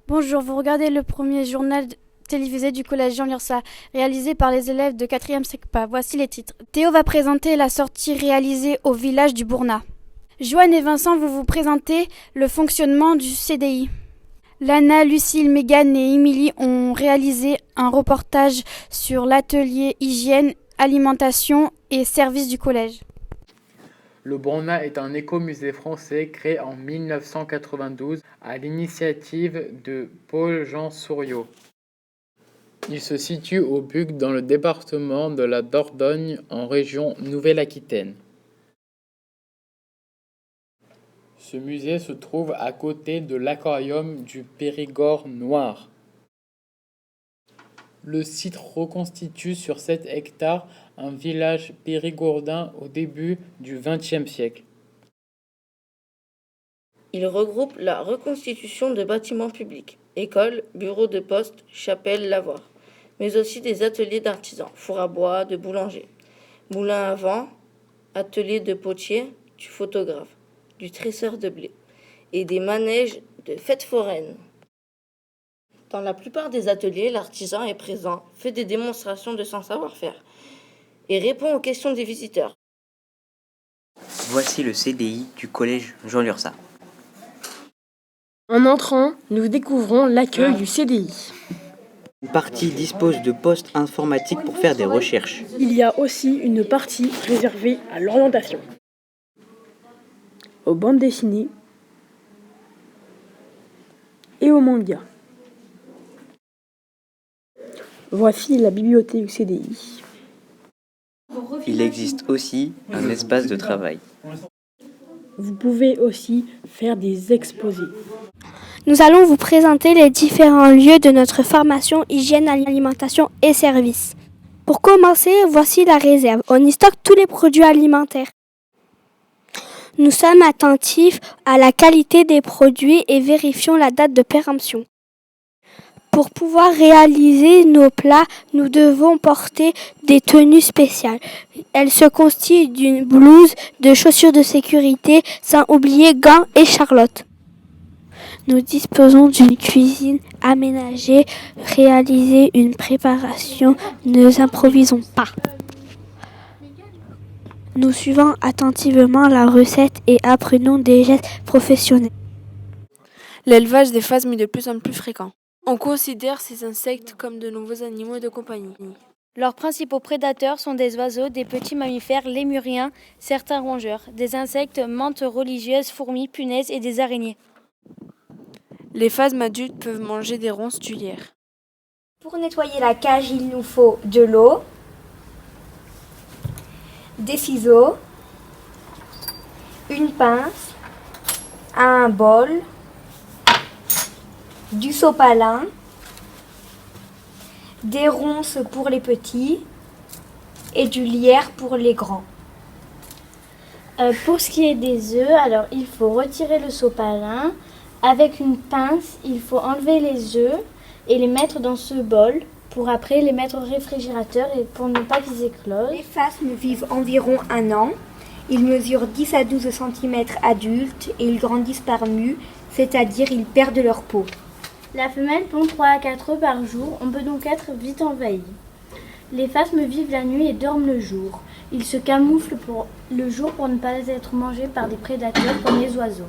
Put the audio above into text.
Bonjour, vous regardez le premier journal télévisé du collège Jean Lursa, réalisé par les élèves de 4e SECPA. Voici les titres. Théo va présenter la sortie réalisée au village du Bournat. Joanne et Vincent vont vous présenter le fonctionnement du CDI. Lana, Lucille, Mégane et Émilie ont réalisé un reportage sur l'atelier hygiène, alimentation et services du collège. Le Bournat est un écomusée français créé en 1992 à l'initiative de Paul-Jean Souriau. Il se situe au Buc dans le département de la Dordogne en région Nouvelle-Aquitaine. Ce musée se trouve à côté de l'aquarium du Périgord noir. Le site reconstitue sur 7 hectares un village périgordin au début du XXe siècle. Il regroupe la reconstitution de bâtiments publics, écoles, bureaux de poste, chapelles, lavoirs, mais aussi des ateliers d'artisans, four à bois, de boulanger, moulin à vent, atelier de potier, du photographe, du tresseur de blé et des manèges de fêtes foraines. Dans la plupart des ateliers, l'artisan est présent, fait des démonstrations de son savoir-faire et répond aux questions des visiteurs. Voici le CDI du collège Jean Lursa. En entrant, nous découvrons l'accueil du CDI. Une partie dispose de postes informatiques pour faire des recherches. Il y a aussi une partie réservée à l'orientation, aux bandes dessinées et aux mangas. Voici la bibliothèque du CDI. Il existe aussi un espace de travail. Vous pouvez aussi faire des exposés. Nous allons vous présenter les différents lieux de notre formation hygiène, alimentation et services. Pour commencer, voici la réserve. On y stocke tous les produits alimentaires. Nous sommes attentifs à la qualité des produits et vérifions la date de péremption. Pour pouvoir réaliser nos plats, nous devons porter des tenues spéciales. Elles se constituent d'une blouse, de chaussures de sécurité, sans oublier gants et charlottes. Nous disposons d'une cuisine aménagée. Réaliser une préparation, ne improvisons pas. Nous suivons attentivement la recette et apprenons des gestes professionnels. L'élevage des phasmes est de plus en plus fréquent. On considère ces insectes comme de nouveaux animaux de compagnie. Leurs principaux prédateurs sont des oiseaux, des petits mammifères, lémuriens, certains rongeurs, des insectes, menthes religieuses, fourmis, punaises et des araignées. Les phasmes adultes peuvent manger des ronces du lierre. Pour nettoyer la cage, il nous faut de l'eau, des ciseaux, une pince, un bol, du sopalin, des ronces pour les petits et du lierre pour les grands. Pour ce qui est des œufs, alors il faut retirer le sopalin. Avec une pince, il faut enlever les œufs et les mettre dans ce bol pour après les mettre au réfrigérateur et pour ne pas qu'ils éclosent. Les phasmes vivent environ 1 an. Ils mesurent 10 à 12 cm adultes et ils grandissent par mue, c'est-à-dire ils perdent leur peau. La femelle pond 3 à 4 œufs par jour, on peut donc être vite envahi. Les phasmes vivent la nuit et dorment le jour. Ils se camouflent le jour pour ne pas être mangés par des prédateurs comme les oiseaux.